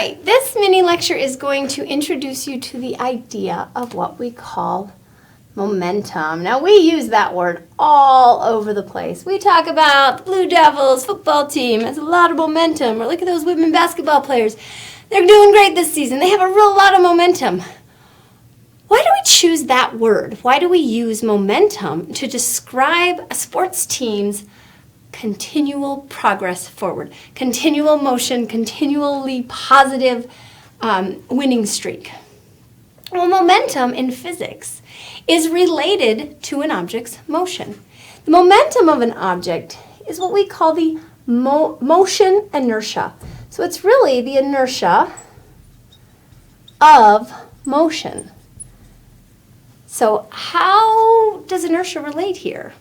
right, this mini lecture is going to introduce you to the idea of what we call momentum. Now, we use that word all over the place. We talk about the Blue Devils football team has a lot of momentum, or look at those women basketball players. They're doing great this season. They have a real lot of momentum. Why do we choose that word? Why do we use momentum to describe a sports team's continual progress forward, continual motion, continually positive winning streak? Well, momentum in physics is related to an object's motion. The momentum of an object is what we call the motion inertia. So it's really the inertia of motion. So how does inertia relate here?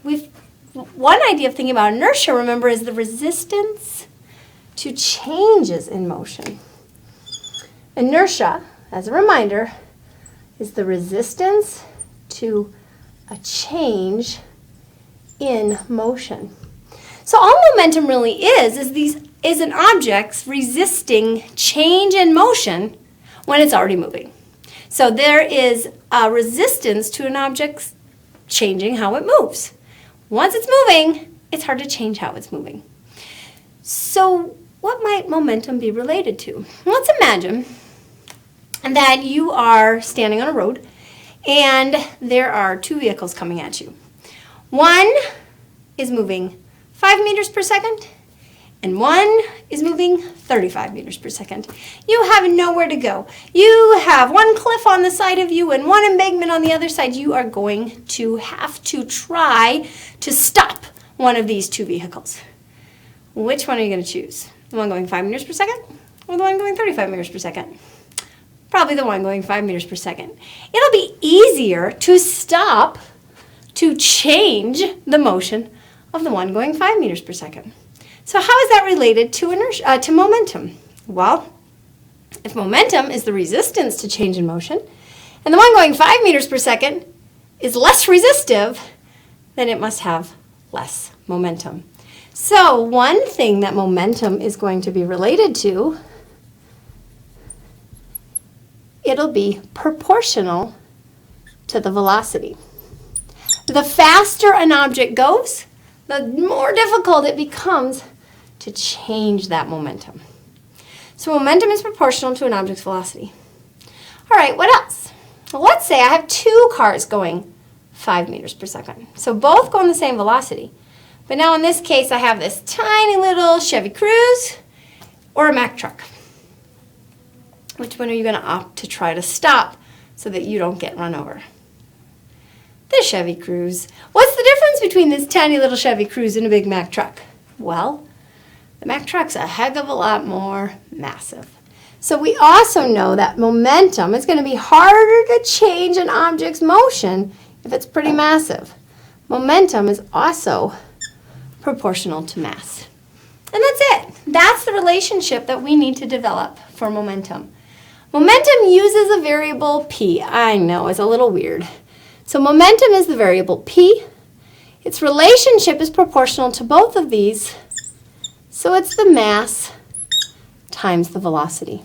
One idea of thinking about inertia, remember, is the resistance to changes in motion. Inertia, as a reminder, is the resistance to a change in motion. So all momentum really is an object's resisting change in motion when it's already moving. So there is a resistance to an object changing how it moves. Once it's moving, it's hard to change how it's moving. So what might momentum be related to? Let's imagine that you are standing on a road and there are two vehicles coming at you. One is moving 5 meters per second and one is moving 35 meters per second. You have nowhere to go. You have one cliff on the side of you and one embankment on the other side. You are going to have to try to stop one of these two vehicles. Which one are you going to choose? The one going 5 meters per second or the one going 35 meters per second? Probably the one going 5 meters per second. It'll be easier to stop, to change the motion of the one going 5 meters per second. So how is that related to inertia, to momentum? Well, if momentum is the resistance to change in motion, and the one going 5 meters per second is less resistive, then it must have less momentum. So one thing that momentum is going to be related to, it'll be proportional to the velocity. The faster an object goes, the more difficult it becomes to change that momentum. So momentum is proportional to an object's velocity. All right, what else? Well, let's say I have two cars going 5 meters per second. So both go in the same velocity. But now in this case, I have this tiny little Chevy Cruze or a Mack truck. Which one are you going to opt to try to stop so that you don't get run over? The Chevy Cruze. What's the difference between this tiny little Chevy Cruze and a big Mack truck? Well, the Mack truck's a heck of a lot more massive. So we also know that momentum is going to be harder to change an object's motion if it's pretty massive. Momentum is also proportional to mass. And that's it. That's the relationship that we need to develop for momentum. Momentum uses a variable p. I know, it's a little weird. So momentum is the variable p. Its relationship is proportional to both of these. So it's the mass times the velocity.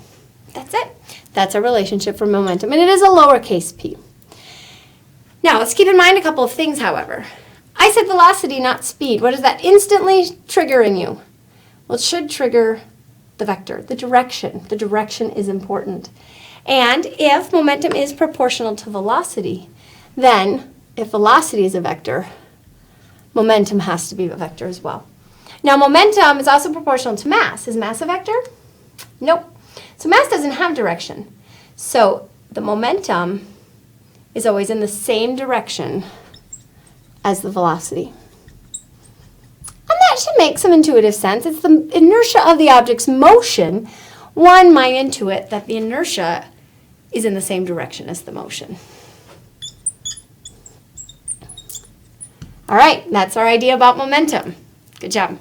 That's it. That's our relationship for momentum. And it is a lowercase p. Now, let's keep in mind a couple of things, however. I said velocity, not speed. What does that instantly trigger in you? Well, it should trigger the vector, the direction. The direction is important. And if momentum is proportional to velocity, then if velocity is a vector, momentum has to be a vector as well. Now, momentum is also proportional to mass. Is mass a vector? Nope. So mass doesn't have direction. So the momentum is always in the same direction as the velocity. And that should make some intuitive sense. It's the inertia of the object's motion. One might intuit that the inertia is in the same direction as the motion. All right, that's our idea about momentum. Good job.